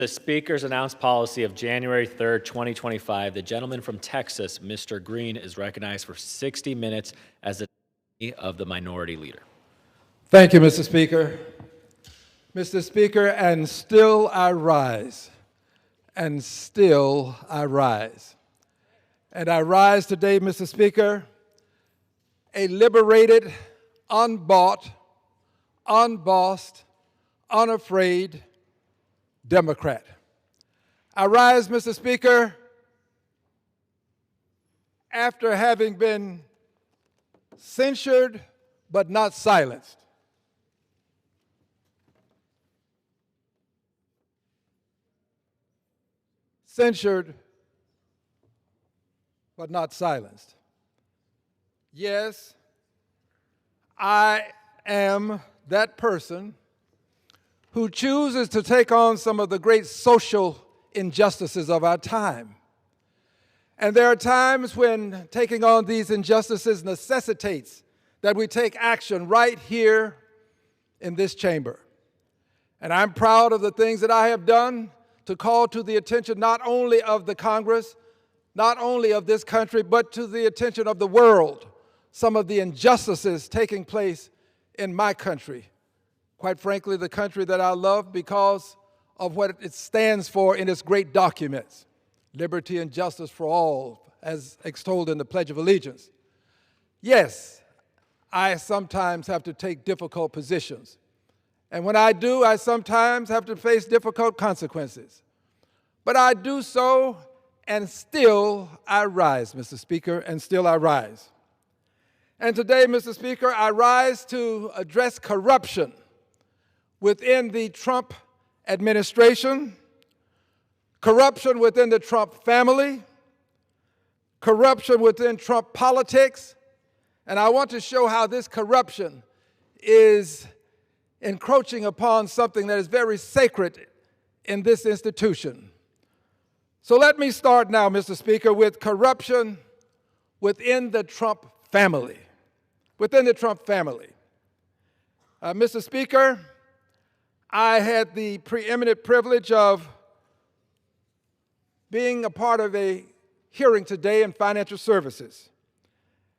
The Speaker's announced policy of January 3rd, 2025, the gentleman from Texas, Mr. Green, is recognized for 60 minutes as the of the Minority Leader. Thank you, Mr. Speaker. Mr. Speaker, and still I rise, and still I rise. And I rise today, Mr. Speaker, a liberated, unbought, unbossed, unafraid Democrat. I rise, Mr. Speaker, after having been censured but not silenced. Censured but not silenced. Yes, I am that person who chooses to take on some of the great social injustices of our time. And there are times when taking on these injustices necessitates that we take action right here in this chamber. And I'm proud of the things that I have done to call to the attention not only of the Congress, not only of this country, but to the attention of the world, some of the injustices taking place in my country. Quite frankly, the country that I love because of what it stands for in its great documents, liberty and justice for all, as extolled in the Pledge of Allegiance. Yes, I sometimes have to take difficult positions. And when I do, I sometimes have to face difficult consequences. But I do so, and still I rise, Mr. Speaker, and still I rise. And today, Mr. Speaker, I rise to address corruption within the Trump administration, corruption within the Trump family, corruption within Trump politics, and I want to show how this corruption is encroaching upon something that is very sacred in this institution. So let me start now, Mr. Speaker, with corruption within the Trump family. Within the Trump family. Mr. Speaker, I had the preeminent privilege of being a part of a hearing today in financial services.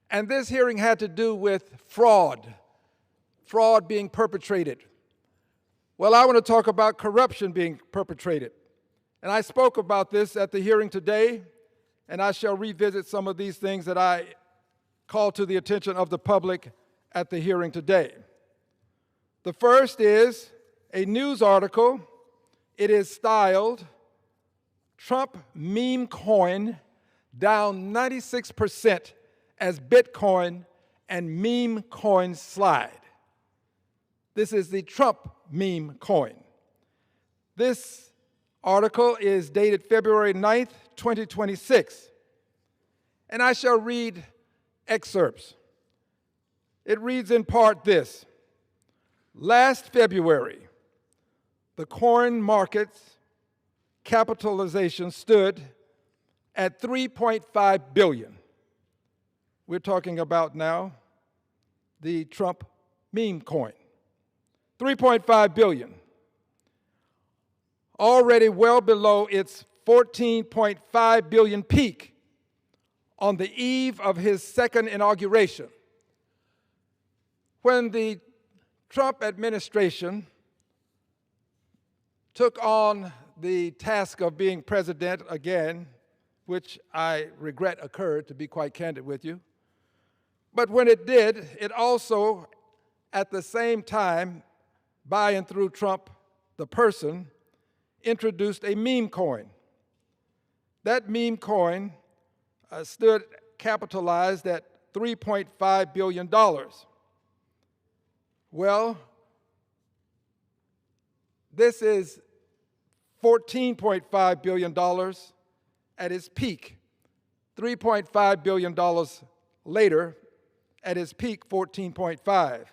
And this hearing had to do with fraud being perpetrated. Well, I want to talk about corruption being perpetrated. And I spoke about this at the hearing today, and I shall revisit some of these things that I called to the attention of the public at the hearing today. The first is a news article. It is styled, "Trump Meme Coin Down 96% as Bitcoin and Meme Coin Slide." This is the Trump meme coin. This article is dated February 9th, 2026. And I shall read excerpts. It reads in part this: last February, the coin market's capitalization stood at $3.5 billion. We're talking about now the Trump meme coin. $3.5 billion. Already well below its $14.5 billion peak on the eve of his second inauguration. When the Trump administration took on the task of being president again, which I regret occurred, to be quite candid with you, but when it did, it also, at the same time, by and through Trump, the person, introduced a meme coin. That meme coin stood capitalized at $3.5 billion. Well, this is $14.5 billion at its peak. $3.5 billion later, at its peak, 14.5.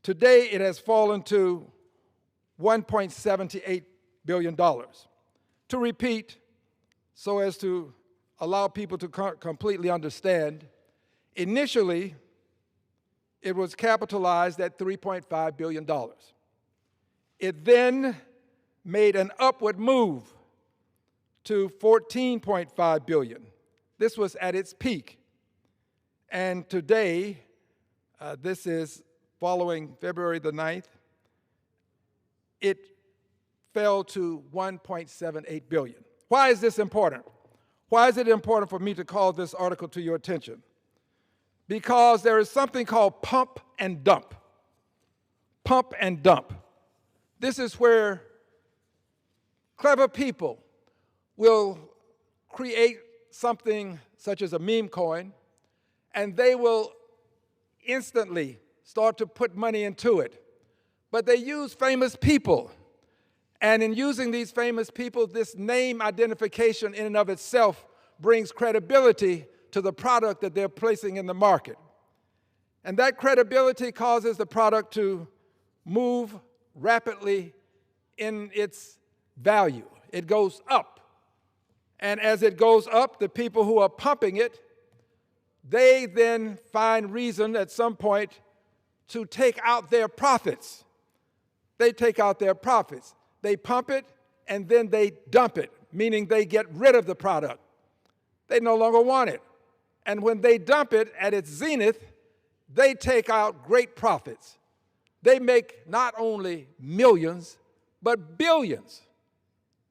Today, it has fallen to $1.78 billion. To repeat, so as to allow people to completely understand, initially, it was capitalized at $3.5 billion. It then made an upward move to $14.5 billion. This was at its peak. And today, this is following February the 9th, it fell to $1.78 billion. Why is this important? Why is it important for me to call this article to your attention? Because there is something called pump and dump. Pump and dump. This is where clever people will create something such as a meme coin, and they will instantly start to put money into it. But they use famous people. And in using these famous people, this name identification in and of itself brings credibility to the product that they're placing in the market. And that credibility causes the product to move rapidly in its value. It goes up. And as it goes up, the people who are pumping it, they then find reason at some point to take out their profits. They take out their profits. They pump it, and then they dump it, meaning they get rid of the product. They no longer want it. And when they dump it at its zenith, they take out great profits. They make not only millions, but billions.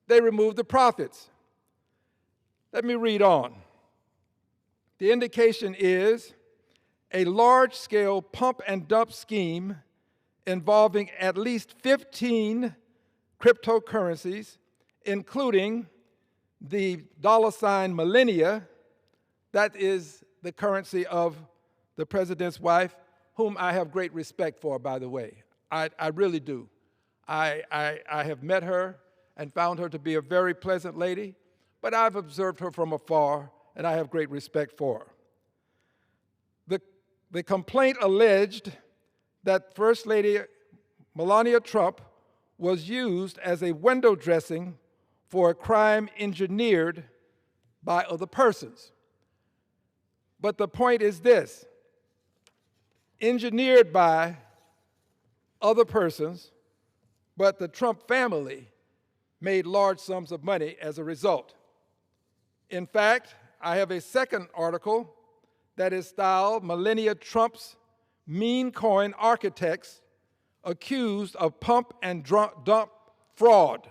They remove the profits. Let me read on. The indication is a large-scale pump and dump scheme involving at least 15 cryptocurrencies, including the $ millennia, that is the currency of the president's wife, whom I have great respect for, by the way. I really do. I have met her and found her to be a very pleasant lady, but I've observed her from afar, and I have great respect for her. The complaint alleged that First Lady Melania Trump was used as a window dressing for a crime engineered by other persons. But the point is this: engineered by other persons, but the Trump family made large sums of money as a result. In fact, I have a second article that is styled Melania Trump's Meme Coin Architects Accused of Pump and Dump Fraud.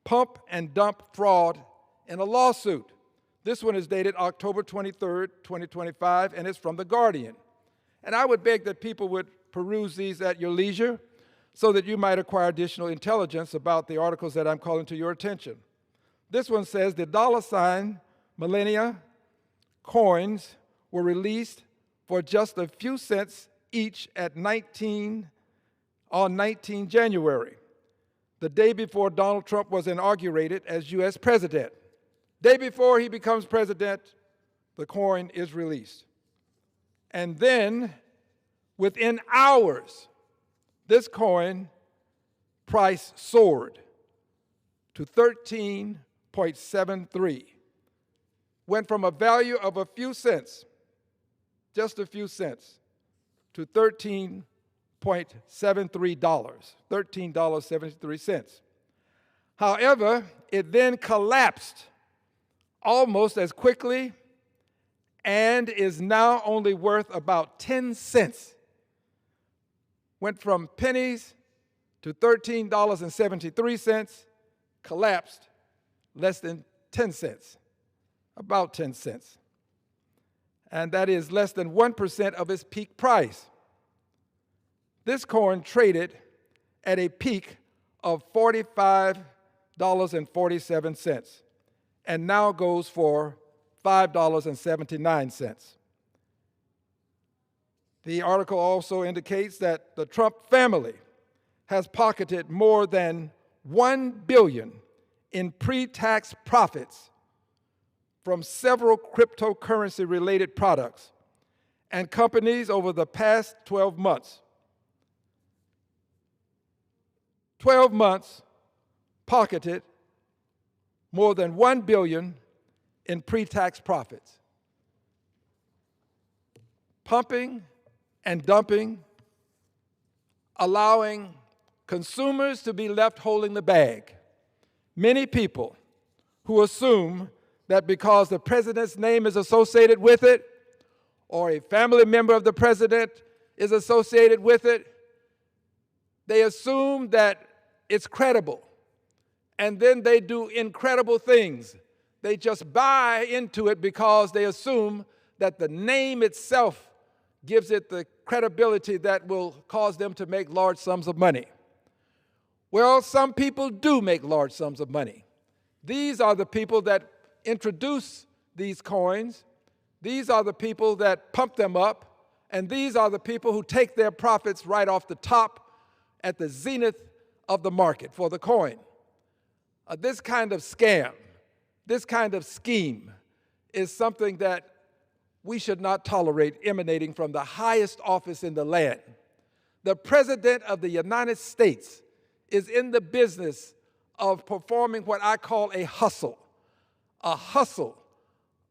Pump and dump fraud in a lawsuit. This one is dated October 23rd, 2025, and it's from The Guardian. And I would beg that people would peruse these at your leisure so that you might acquire additional intelligence about the articles that I'm calling to your attention. This one says the $ millennia coins were released for just a few cents each on 19 January, the day before Donald Trump was inaugurated as U.S. president. Day before he becomes president, the coin is released. And then, within hours, this coin price soared to 13.73. Went from a value of a few cents, just a few cents, to $13.73, $13.73. However, it then collapsed almost as quickly and is now only worth about 10 cents. Went from pennies to $13.73, collapsed less than 10 cents, about 10 cents. And that is less than 1% of its peak price. This coin traded at a peak of $45.47 and now goes for $5.79. The article also indicates that the Trump family has pocketed more than $1 billion in pre-tax profits from several cryptocurrency-related products and companies over the past 12 months. 12 months pocketed more than $1 billion in pre-tax profits. Pumping and dumping, allowing consumers to be left holding the bag. many people who assume that because the president's name is associated with it, or a family member of the president is associated with it, they assume that it's credible. And then they do incredible things. They just buy into it because they assume that the name itself gives it the credibility that will cause them to make large sums of money. Well, some people do make large sums of money. These are the people that introduce these coins. These are the people that pump them up. And these are the people who take their profits right off the top at the zenith of the market for the coin. This kind of scam, this kind of scheme is something that we should not tolerate emanating from the highest office in the land. The President of the United States is in the business of performing what I call a hustle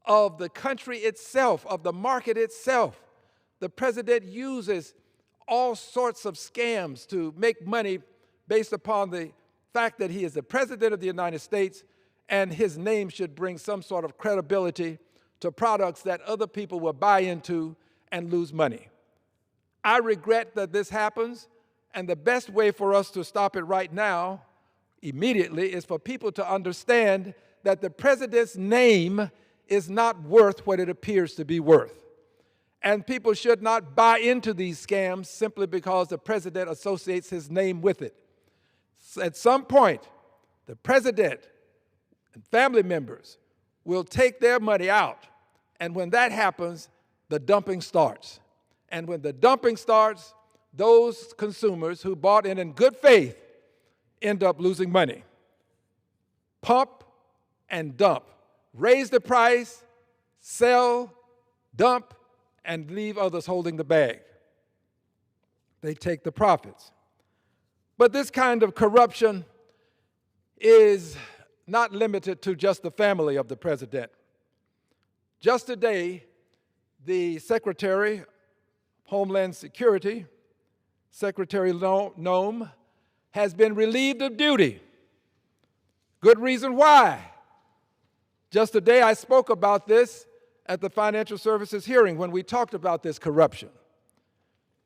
of the country itself, of the market itself. The president uses all sorts of scams to make money based upon the fact that he is the President of the United States and his name should bring some sort of credibility to products that other people will buy into and lose money. I regret that this happens, and the best way for us to stop it right now, immediately, is for people to understand that the president's name is not worth what it appears to be worth. And people should not buy into these scams simply because the president associates his name with it. At some point, the president and family members will take their money out. And when that happens, the dumping starts. And when the dumping starts, those consumers who bought in good faith end up losing money. Pump and dump. Raise the price, sell, dump, and leave others holding the bag. They take the profits. But this kind of corruption is not limited to just the family of the president. Just today, the Secretary of Homeland Security, Secretary Nome, has been relieved of duty. Good reason why. Just today, I spoke about this at the Financial Services hearing when we talked about this corruption.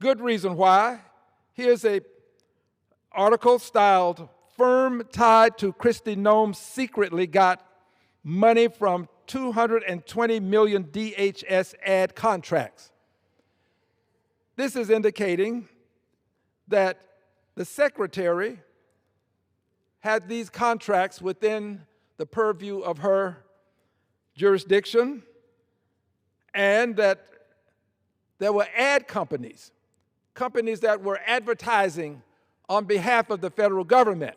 Good reason why. Here's an article styled, "Firm Tied to Kristi Nome Secretly Got Money from 220 Million DHS Ad Contracts." This is indicating that the Secretary had these contracts within the purview of her jurisdiction, and that there were ad companies that were advertising on behalf of the federal government.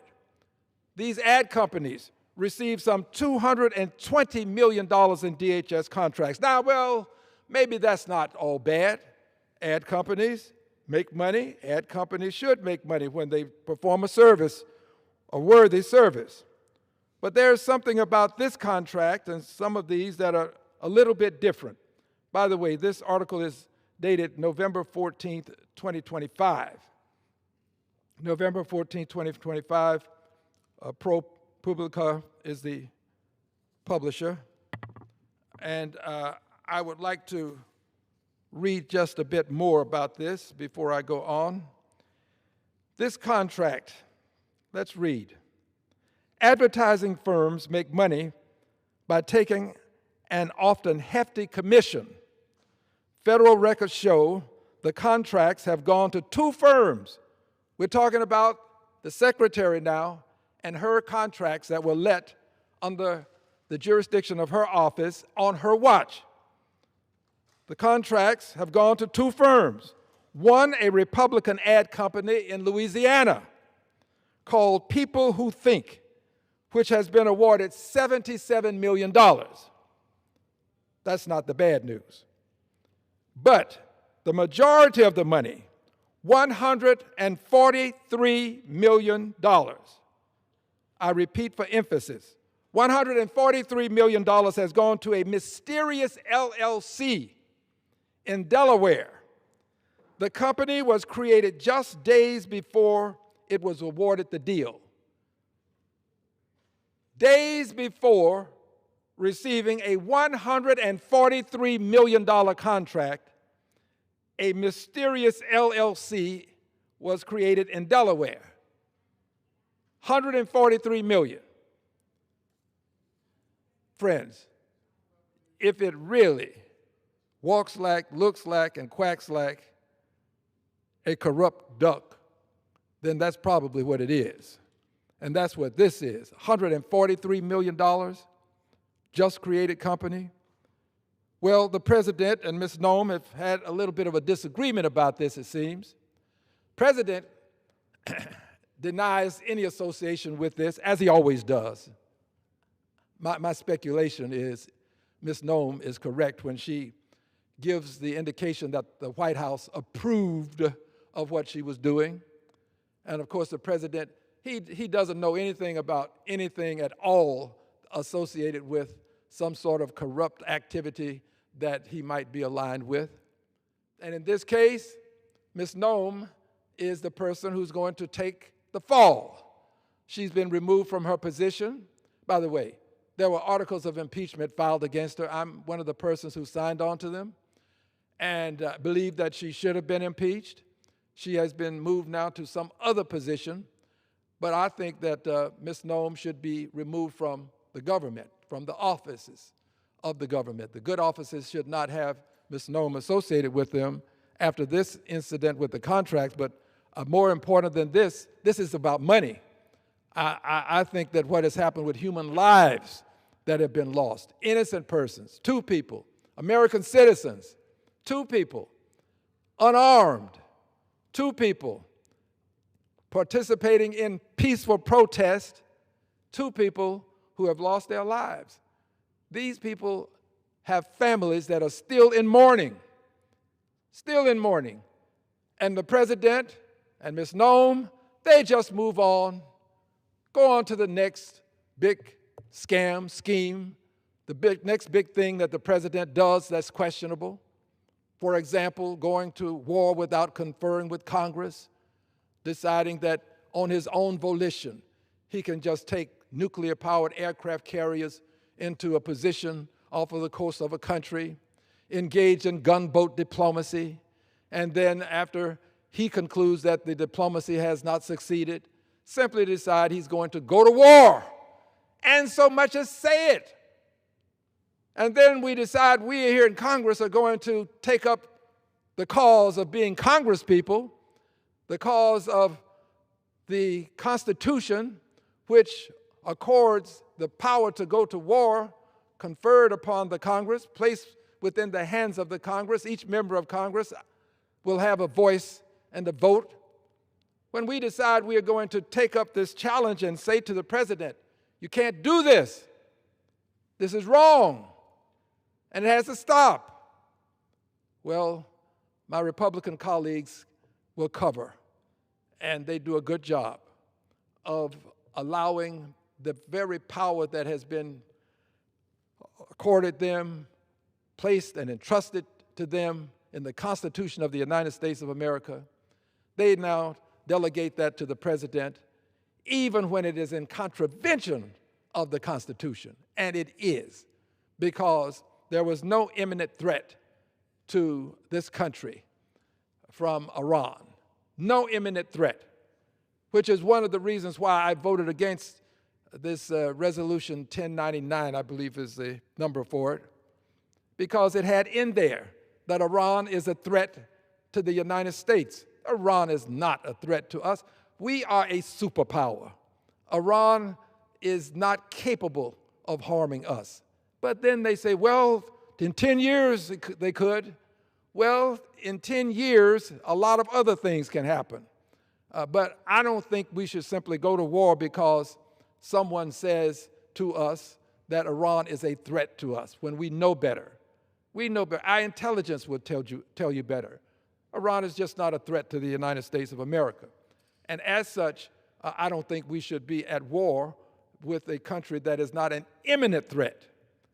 These ad companies received some $220 million in DHS contracts. Now, well, maybe that's not all bad. Ad companies make money. Ad companies should make money when they perform a service, a worthy service. But there's something about this contract and some of these that are a little bit different. By the way, this article is dated November 14th, 2025. November 14th, 2025, ProPublica is the publisher. And I would like to read just a bit more about this before I go on. This contract, let's read. Advertising firms make money by taking an often hefty commission. Federal records show the contracts have gone to two firms. We're talking about the secretary now and her contracts that were let under the jurisdiction of her office on her watch. The contracts have gone to two firms. One, a Republican ad company in Louisiana called People Who Think, which has been awarded $77 million. That's not the bad news. But the majority of the money, $143 million, I repeat for emphasis, $143 million has gone to a mysterious LLC in Delaware. The company was created just days before it was awarded the deal. days before receiving a $143 million contract, a mysterious LLC was created in Delaware. $143 million. Friends, if it really walks like, looks like, and quacks like a corrupt duck, then that's probably what it is. And that's what this is. $143 million, just created company. Well, the president and Ms. Nome have had a little bit of a disagreement about this, it seems. President denies any association with this, as he always does. My speculation is Ms. Nome is correct when she gives the indication that the White House approved of what she was doing. And of course, the president, he doesn't know anything about anything at all associated with some sort of corrupt activity that he might be aligned with. And in this case, Ms. Nome is the person who's going to take the fall. She's been removed from her position. By the way, there were articles of impeachment filed against her. I'm one of the persons who signed on to them and believe that she should have been impeached. She has been moved now to some other position, but I think that Ms. Nome should be removed from the government, from the offices of the government. The good offices should not have Ms. Nome associated with them after this incident with the contracts, but more important than this is about money. I think that what has happened with human lives that have been lost, innocent persons, 2 people, American citizens, 2 people, unarmed, 2 people participating in peaceful protest, 2 people who have lost their lives. These people have families that are still in mourning, And the president and Ms. Nome, they just move on, go on to the next big scam, scheme, the next big thing that the president does that's questionable. For example, going to war without conferring with Congress, deciding that on his own volition, he can just take nuclear-powered aircraft carriers into a position off of the coast of a country, engage in gunboat diplomacy, and then after he concludes that the diplomacy has not succeeded, simply decide he's going to go to war, and so much as say it. And then we decide we here in Congress are going to take up the cause of being Congress people, the cause of the Constitution, which accords the power to go to war conferred upon the Congress, placed within the hands of the Congress. Each member of Congress will have a voice and a vote. When we decide we are going to take up this challenge and say to the president, you can't do this. This is wrong, and it has to stop. Well, my Republican colleagues will cover, and they do a good job of allowing the very power that has been accorded them, placed and entrusted to them in the Constitution of the United States of America. They now delegate that to the president, even when it is in contravention of the Constitution. And it is, because there was no imminent threat to this country from Iran. No imminent threat, which is one of the reasons why I voted against this resolution 1099, I believe is the number for it, because it had in there that Iran is a threat to the United States. Iran is not a threat to us. We are a superpower. Iran is not capable of harming us. But then they say, well, in 10 years they could. Well, in 10 years, a lot of other things can happen. But I don't think we should simply go to war because someone says to us that Iran is a threat to us when we know better. We know better. Our intelligence would tell you better. Iran is just not a threat to the United States of America. And as such, I don't think we should be at war with a country that is not an imminent threat.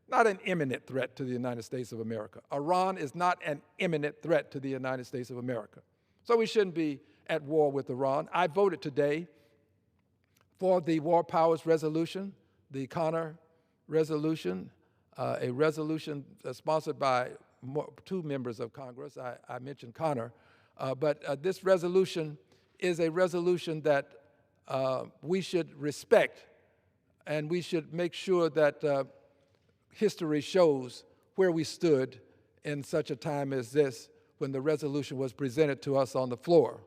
Not an imminent threat to the United States of America. Iran is not an imminent threat to the United States of America. So we shouldn't be at war with Iran. I voted today for the War Powers Resolution. the Connor resolution, a resolution sponsored by two members of Congress. I mentioned Connor, but this resolution is a resolution that we should respect, and we should make sure that history shows where we stood in such a time as this when the resolution was presented to us on the floor.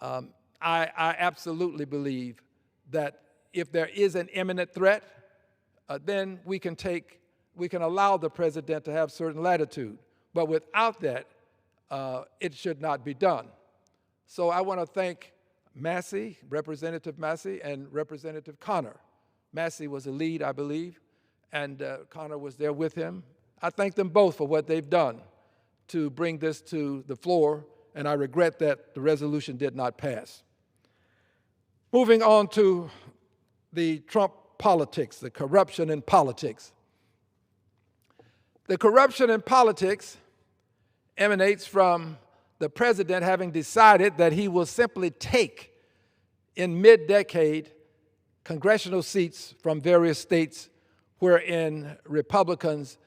I absolutely believe that if there is an imminent threat, then we can allow the president to have certain latitude. But without that, it should not be done. So I want to thank Massey, Representative Massey, and Representative Connor. Massey was the lead, I believe, and Connor was there with him. I thank them both for what they've done to bring this to the floor, and I regret that the resolution did not pass. Moving on to the Trump politics, the corruption in politics. The corruption in politics emanates from the president having decided that he will simply take, in mid-decade, congressional seats from various states wherein Republicans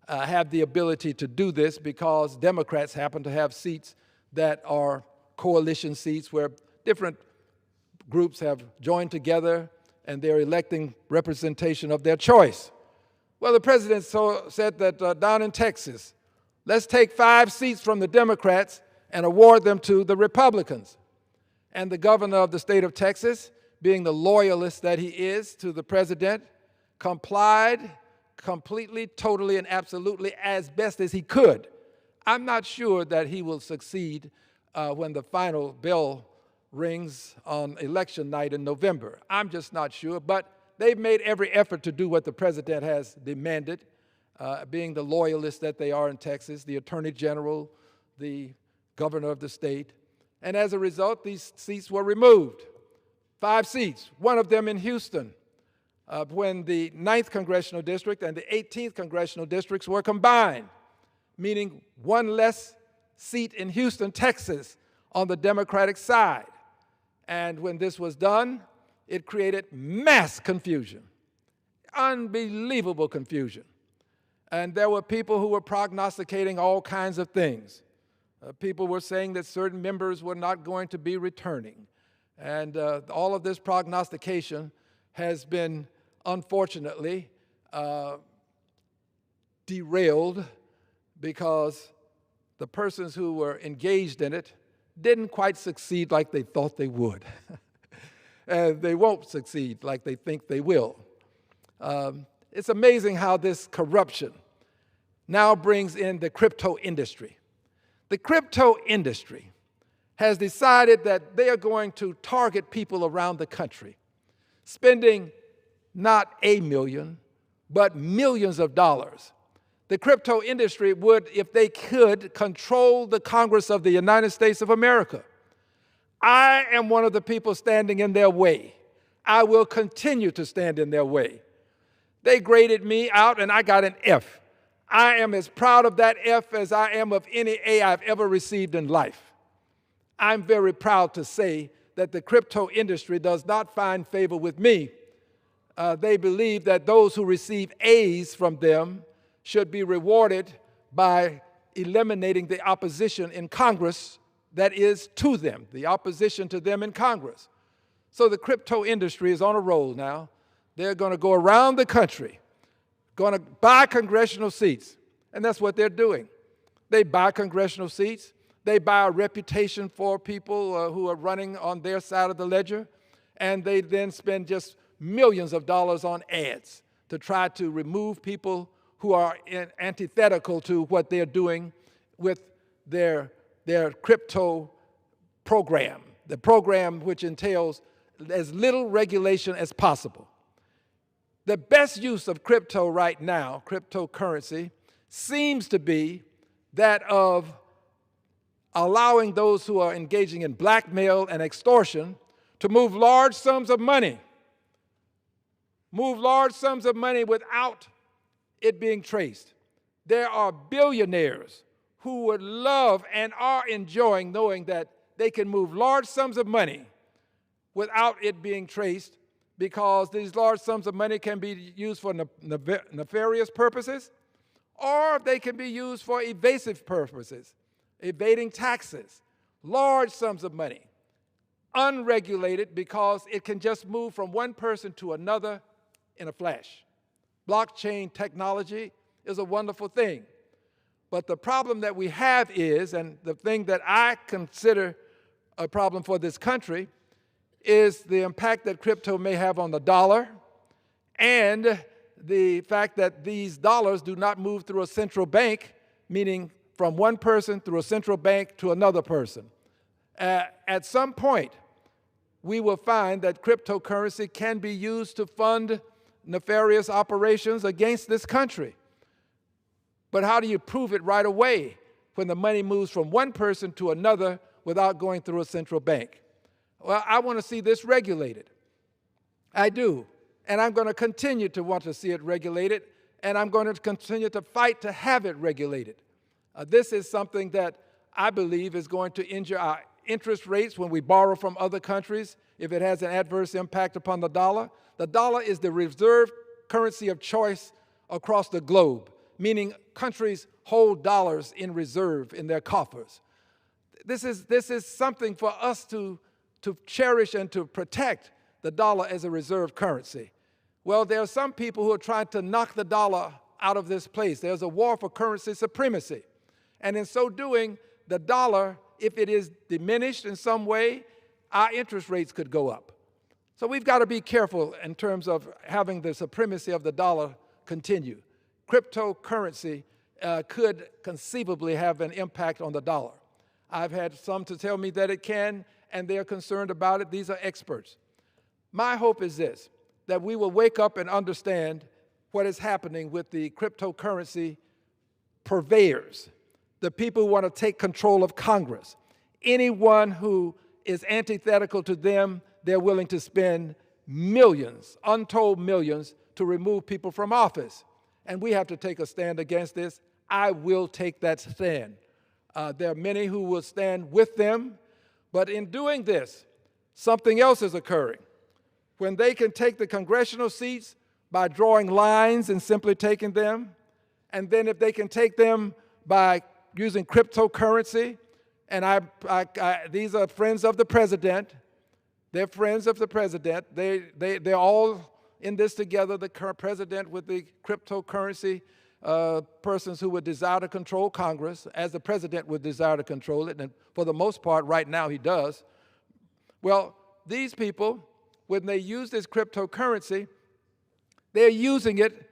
have the ability to do this because Democrats happen to have seats that are coalition seats where different groups have joined together and they're electing representation of their choice. Well, the president said that down in Texas, let's take 5 seats from the Democrats and award them to the Republicans. And the governor of the state of Texas, being the loyalist that he is to the president, complied completely, totally, and absolutely as best as he could. I'm not sure that he will succeed when the final bell rings on election night in November. I'm just not sure, but they've made every effort to do what the president has demanded, being the loyalists that they are in Texas, the attorney general, the governor of the state. And as a result, these seats were removed. 5 seats, one of them in Houston, when the 9th Congressional District and the 18th Congressional Districts were combined, meaning one less seat in Houston, Texas, on the Democratic side. And when this was done, it created mass confusion, unbelievable confusion. And there were people who were prognosticating all kinds of things. People were saying that certain members were not going to be returning. And all of this prognostication has been, unfortunately, derailed because the persons who were engaged in it didn't quite succeed like they thought they would. And they won't succeed like they think they will. It's amazing how this corruption now brings in the crypto industry. The crypto industry has decided that they are going to target people around the country, spending not $1 million, but millions of dollars. The crypto industry would, if they could, control the Congress of the United States of America. I am one of the people standing in their way. I will continue to stand in their way. They graded me out and I got an F. I am as proud of that F as I am of any A I've ever received in life. I'm very proud to say that the crypto industry does not find favor with me. They believe that those who receive A's from them should be rewarded by eliminating the opposition in Congress that is to them, the opposition to them in Congress. So the crypto industry is on a roll now. They're going to go around the country, going to buy congressional seats, and that's what they're doing. They buy congressional seats. They buy a reputation for people who are running on their side of the ledger, and they then spend just millions of dollars on ads to try to remove people who are antithetical to what they're doing with their crypto program, the program which entails as little regulation as possible. The best use of crypto right now, cryptocurrency, seems to be that of allowing those who are engaging in blackmail and extortion to move large sums of money. Move large sums of money without it being traced. There are billionaires who would love and are enjoying knowing that they can move large sums of money without it being traced because these large sums of money can be used for nefarious purposes, or they can be used for evasive purposes, evading taxes, large sums of money, unregulated because it can just move from one person to another in a flash. Blockchain technology is a wonderful thing. But the problem that we have is, and the thing that I consider a problem for this country, is the impact that crypto may have on the dollar and the fact that these dollars do not move through a central bank, meaning from one person through a central bank to another person. At some point, we will find that cryptocurrency can be used to fund nefarious operations against this country. But how do you prove it right away when the money moves from one person to another without going through a central bank? Well, I want to see this regulated. I do. And I'm going to continue to want to see it regulated, and I'm going to continue to fight to have it regulated. This is something that I believe is going to injure our interest rates when we borrow from other countries if it has an adverse impact upon the dollar. The dollar is the reserve currency of choice across the globe, meaning countries hold dollars in reserve in their coffers. This is something for us to cherish and to protect the dollar as a reserve currency. Well, there are some people who are trying to knock the dollar out of this place. There's a war for currency supremacy. And in so doing, the dollar, if it is diminished in some way, our interest rates could go up. So we've got to be careful in terms of having the supremacy of the dollar continue. Cryptocurrency could conceivably have an impact on the dollar. I've had some to tell me that it can, and they're concerned about it. These are experts. My hope is this, that we will wake up and understand what is happening with the cryptocurrency purveyors, the people who want to take control of Congress. Anyone who is antithetical to them, they're willing to spend millions, untold millions, to remove people from office. And we have to take a stand against this. I will take that stand. There are many who will stand with them, but in doing this, something else is occurring. When they can take the congressional seats by drawing lines and simply taking them, and then if they can take them by using cryptocurrency, and these are friends of the president, they're friends of the president, they're all in this together, the current president with the cryptocurrency persons who would desire to control Congress, as the president would desire to control it, and for the most part, right now, he does. Well, these people, when they use this cryptocurrency, they're using it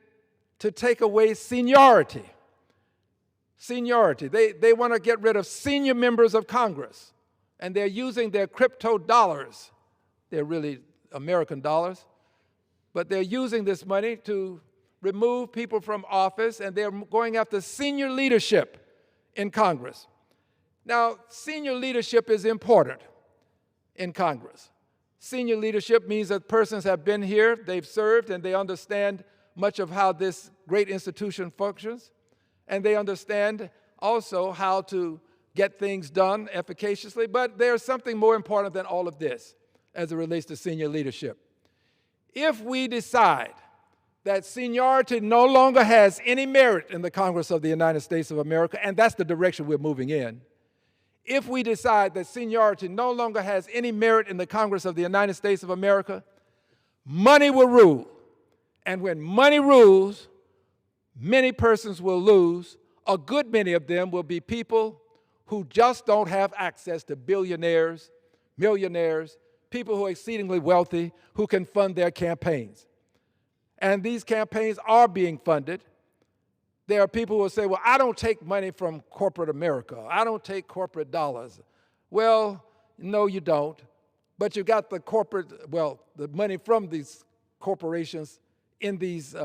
to take away seniority. Seniority. They want to get rid of senior members of Congress, and they're using their crypto dollars. They're really American dollars, but they're using this money to remove people from office, and they're going after senior leadership in Congress. Now, senior leadership is important in Congress. Senior leadership means that persons have been here, they've served, and they understand much of how this great institution functions, and they understand also how to get things done efficaciously. But there's something more important than all of this as it relates to senior leadership. If we decide that seniority no longer has any merit in the Congress of the United States of America, and that's the direction we're moving in. If we decide that seniority no longer has any merit in the Congress of the United States of America, money will rule. And when money rules, many persons will lose. A good many of them will be people who just don't have access to billionaires, millionaires, people who are exceedingly wealthy, who can fund their campaigns. And these campaigns are being funded. There are people who will say, well, I don't take money from corporate America. I don't take corporate dollars. Well, no, you don't. But you got the the money from these corporations in these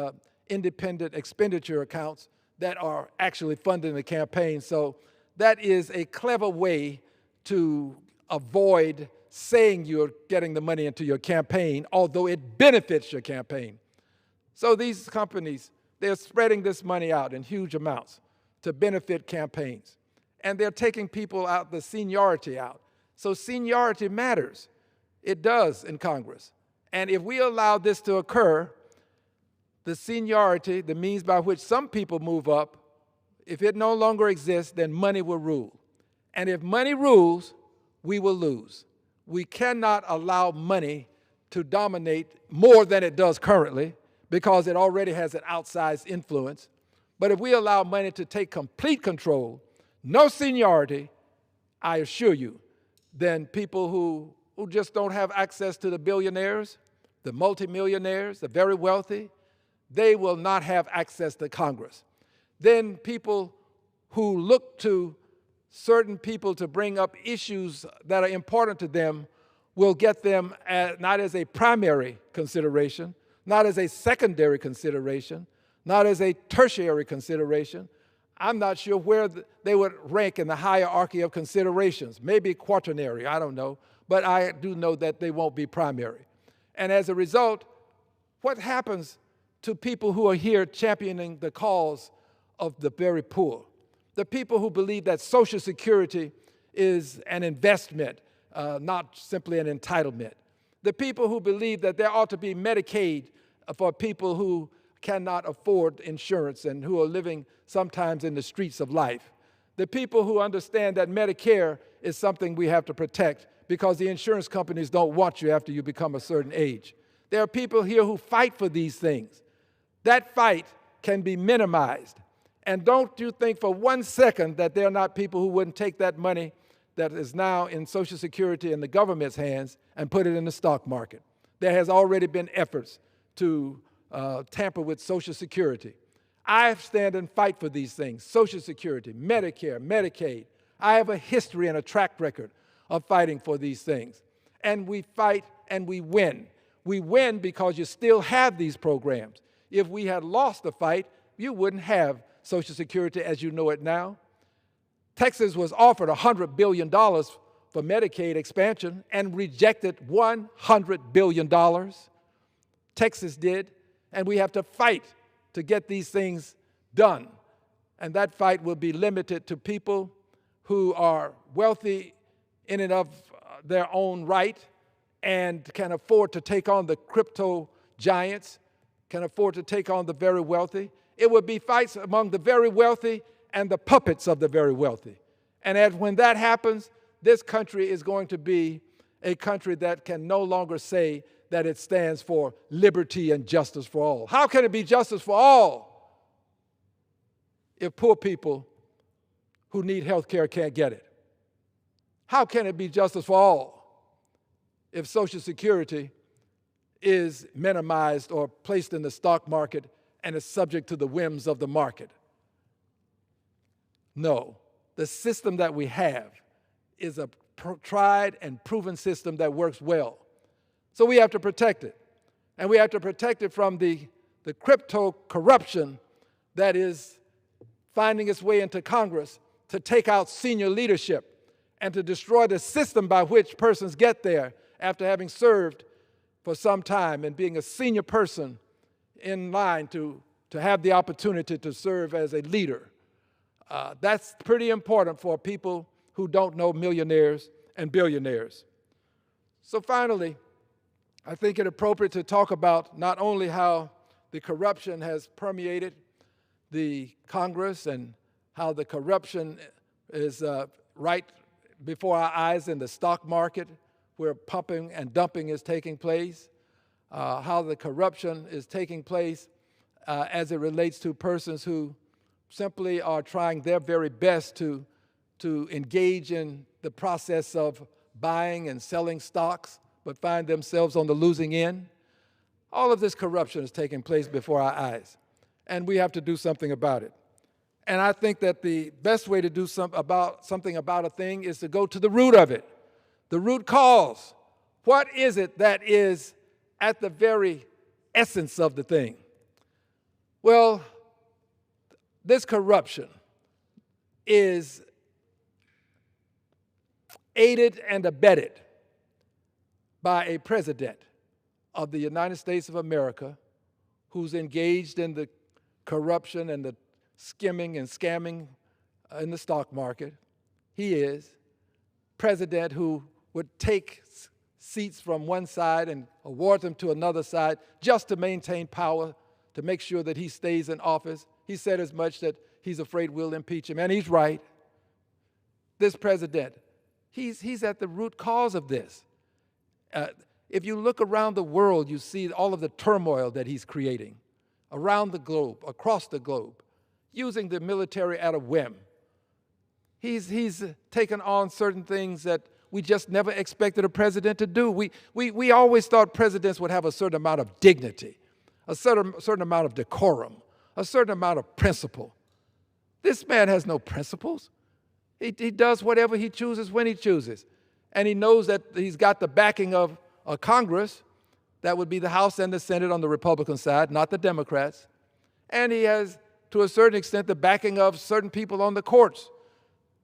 independent expenditure accounts that are actually funding the campaign. So that is a clever way to avoid saying you're getting the money into your campaign, although it benefits your campaign. So these companies, they're spreading this money out in huge amounts to benefit campaigns. And they're taking people out, the seniority out. So seniority matters. It does in Congress. And if we allow this to occur, the seniority, the means by which some people move up, if it no longer exists, then money will rule. And if money rules, we will lose. We cannot allow money to dominate more than it does currently because it already has an outsized influence. But if we allow money to take complete control, no seniority, I assure you, then people who just don't have access to the billionaires, the multimillionaires, the very wealthy, they will not have access to Congress. Then people who look to certain people to bring up issues that are important to them will get them not as a primary consideration, not as a secondary consideration, not as a tertiary consideration. I'm not sure where they would rank in the hierarchy of considerations, maybe quaternary, I don't know, but I do know that they won't be primary. And as a result, what happens to people who are here championing the cause of the very poor? The people who believe that Social Security is an investment, not simply an entitlement. The people who believe that there ought to be Medicaid for people who cannot afford insurance and who are living sometimes in the streets of life. The people who understand that Medicare is something we have to protect because the insurance companies don't want you after you become a certain age. There are people here who fight for these things. That fight can be minimized. And don't you think for 1 second that there are not people who wouldn't take that money that is now in Social Security in the government's hands and put it in the stock market. There has already been efforts to tamper with Social Security. I stand and fight for these things: Social Security, Medicare, Medicaid. I have a history and a track record of fighting for these things. And we fight and we win. We win because you still have these programs. If we had lost the fight, you wouldn't have Social Security as you know it now. Texas was offered $100 billion for Medicaid expansion and rejected $100 billion. Texas did, and we have to fight to get these things done. And that fight will be limited to people who are wealthy in and of their own right and can afford to take on the crypto giants, can afford to take on the very wealthy. It would be fights among the very wealthy and the puppets of the very wealthy. And when that happens, this country is going to be a country that can no longer say that it stands for liberty and justice for all. How can it be justice for all if poor people who need health care can't get it? How can it be justice for all if Social Security is minimized or placed in the stock market and is subject to the whims of the market? No. The system that we have is a tried and proven system that works well. So we have to protect it. And we have to protect it from the crypto corruption that is finding its way into Congress to take out senior leadership and to destroy the system by which persons get there after having served for some time and being a senior person in line to have the opportunity to serve as a leader. That's pretty important for people who don't know millionaires and billionaires. So finally, I think it appropriate to talk about not only how the corruption has permeated the Congress and how the corruption is right before our eyes in the stock market where pumping and dumping is taking place, how the corruption is taking place as it relates to persons who simply are trying their very best to engage in the process of buying and selling stocks, but find themselves on the losing end. All of this corruption is taking place before our eyes, and we have to do something about it. And I think that the best way to do something about a thing is to go to the root of it, the root cause. What is it that is at the very essence of the thing? Well, this corruption is aided and abetted by a president of the United States of America who's engaged in the corruption and the skimming and scamming in the stock market. He is president who would take seats from one side and award them to another side just to maintain power, to make sure that he stays in office. He said as much that he's afraid we'll impeach him, and he's right. This president, he's at the root cause of this. If you look around the world, you see all of the turmoil that he's creating around the globe, across the globe, using the military at a whim. He's taken on certain things that we just never expected a president to do. We always thought presidents would have a certain amount of dignity, a certain amount of decorum, a certain amount of principle. This man has no principles. He does whatever he chooses when he chooses. And he knows that he's got the backing of a Congress, that would be the House and the Senate on the Republican side, not the Democrats. And he has, to a certain extent, the backing of certain people on the courts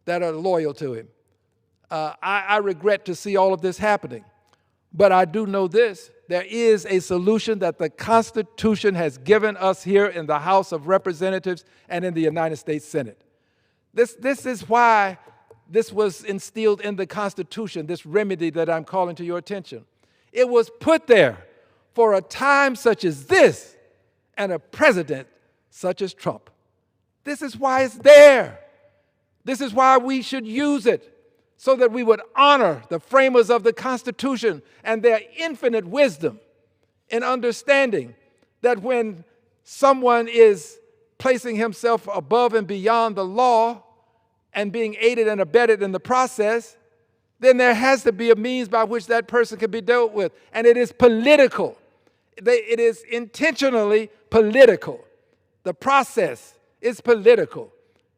that are loyal to him. I regret to see all of this happening. But I do know this: there is a solution that the Constitution has given us here in the House of Representatives and in the United States Senate. This is why this was instilled in the Constitution, this remedy that I'm calling to your attention. It was put there for a time such as this and a president such as Trump. This is why it's there. This is why we should use it, so that we would honor the framers of the Constitution and their infinite wisdom in understanding that when someone is placing himself above and beyond the law and being aided and abetted in the process, then there has to be a means by which that person can be dealt with. And it is political. It is intentionally political. The process is political.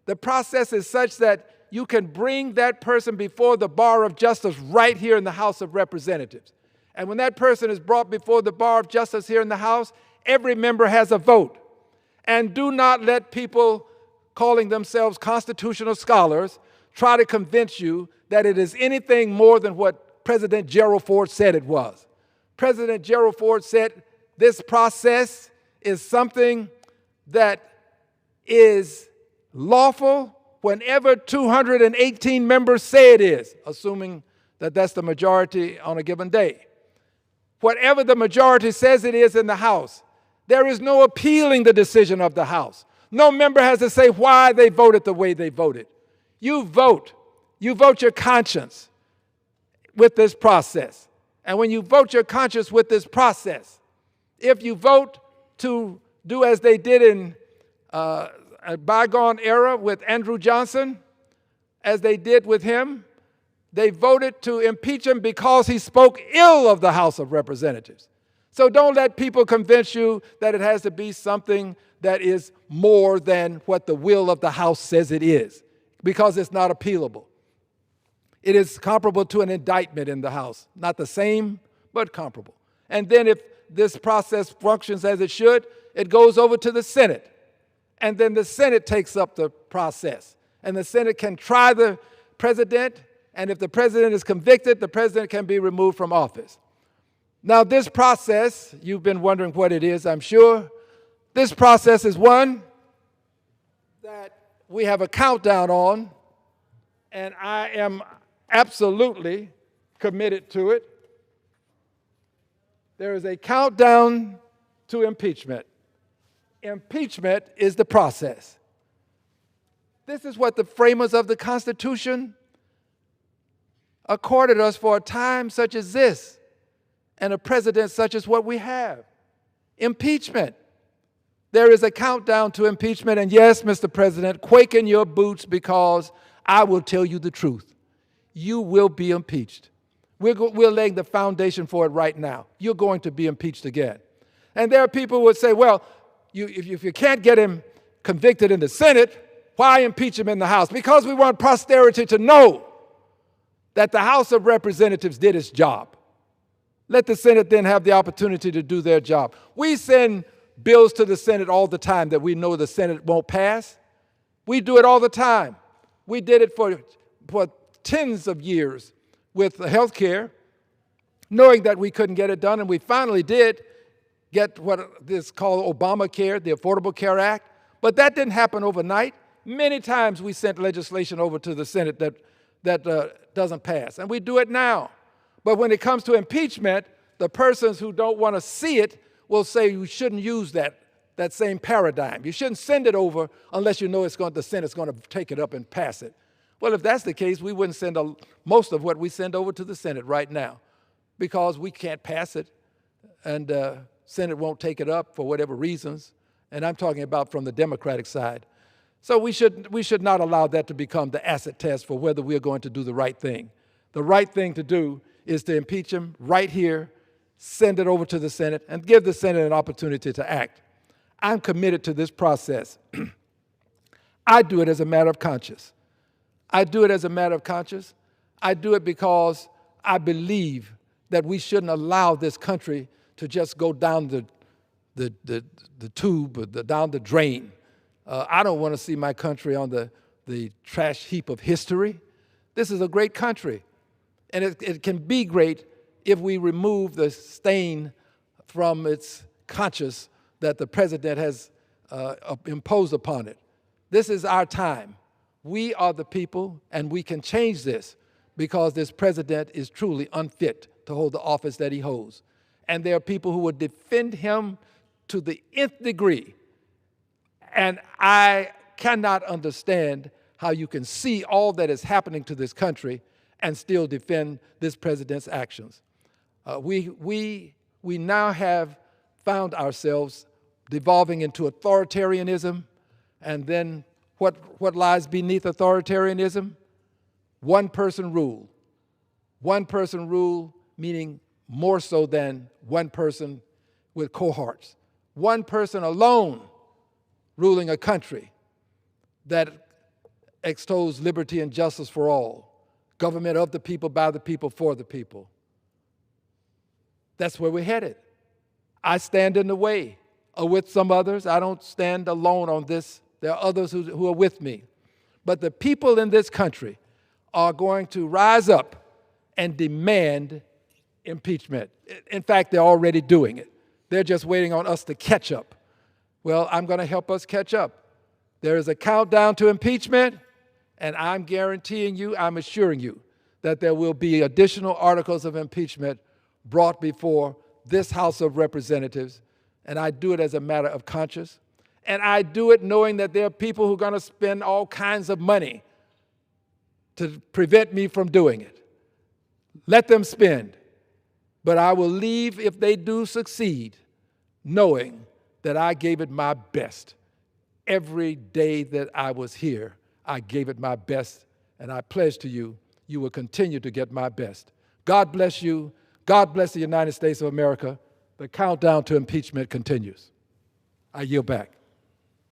The process is such that you can bring that person before the bar of justice right here in the House of Representatives. And when that person is brought before the bar of justice here in the House, every member has a vote. And do not let people calling themselves constitutional scholars try to convince you that it is anything more than what President Gerald Ford said it was. President Gerald Ford said this process is something that is lawful whenever 218 members say it is, assuming that that's the majority on a given day. Whatever the majority says it is in the House, there is no appealing the decision of the House. No member has to say why they voted the way they voted. You vote. You vote your conscience with this process. And when you vote your conscience with this process, if you vote to do as they did in a bygone era with Andrew Johnson, as they did with him, they voted to impeach him because he spoke ill of the House of Representatives. So don't let people convince you that it has to be something that is more than what the will of the House says it is, because it's not appealable. It is comparable to an indictment in the House. Not the same, but comparable. And then if this process functions as it should, it goes over to the Senate. And then the Senate takes up the process. And the Senate can try the president, and if the president is convicted, the president can be removed from office. Now, this process, you've been wondering what it is, I'm sure. This process is one that we have a countdown on, and I am absolutely committed to it. There is a countdown to impeachment. Impeachment is the process. This is what the framers of the Constitution accorded us for a time such as this and a president such as what we have. Impeachment. There is a countdown to impeachment, and yes, Mr. President, quake in your boots, because I will tell you the truth. You will be impeached. We're laying the foundation for it right now. You're going to be impeached again. And there are people who would say, well, if you can't get him convicted in the Senate, why impeach him in the House? Because we want posterity to know that the House of Representatives did its job. Let the Senate then have the opportunity to do their job. We send bills to the Senate all the time that we know the Senate won't pass. We do it all the time. We did it for tens of years with health care, knowing that we couldn't get it done, and we finally did get what is called Obamacare, the Affordable Care Act. But that didn't happen overnight. Many times we sent legislation over to the Senate that doesn't pass, and we do it now. But when it comes to impeachment, the persons who don't want to see it will say you shouldn't use that same paradigm. You shouldn't send it over unless you know the Senate's going to take it up and pass it. Well, if that's the case, we wouldn't send most of what we send over to the Senate right now because we can't pass it, and Senate won't take it up for whatever reasons. And I'm talking about from the Democratic side. So we should not allow that to become the acid test for whether we're going to do the right thing. The right thing to do is to impeach him right here, send it over to the Senate, and give the Senate an opportunity to act. I'm committed to this process. I do it as a matter of conscience. I do it as a matter of conscience. I do it because I believe that we shouldn't allow this country to just go down the tube, or down the drain. I don't want to see my country on the trash heap of history. This is a great country, and it can be great if we remove the stain from its conscience that the president has imposed upon it. This is our time. We are the people, and we can change this because this president is truly unfit to hold the office that he holds. And there are people who would defend him to the nth degree. And I cannot understand how you can see all that is happening to this country and still defend this president's actions. We now have found ourselves devolving into authoritarianism, and then what lies beneath authoritarianism? One person rule. One person rule, meaning more so than one person with cohorts. One person alone ruling a country that extols liberty and justice for all. Government of the people, by the people, for the people. That's where we're headed. I stand in the way with some others. I don't stand alone on this. There are others who are with me. But the people in this country are going to rise up and demand impeachment. In fact, they're already doing it. They're just waiting on us to catch up. Well, I'm going to help us catch up. There is a countdown to impeachment, and I'm guaranteeing you, I'm assuring you, that there will be additional articles of impeachment brought before this House of Representatives, and I do it as a matter of conscience. And I do it knowing that there are people who are going to spend all kinds of money to prevent me from doing it. Let them spend. But I will leave if they do succeed, knowing that I gave it my best. Every day that I was here, I gave it my best, and I pledge to you, you will continue to get my best. God bless you. God bless the United States of America. The countdown to impeachment continues. I yield back.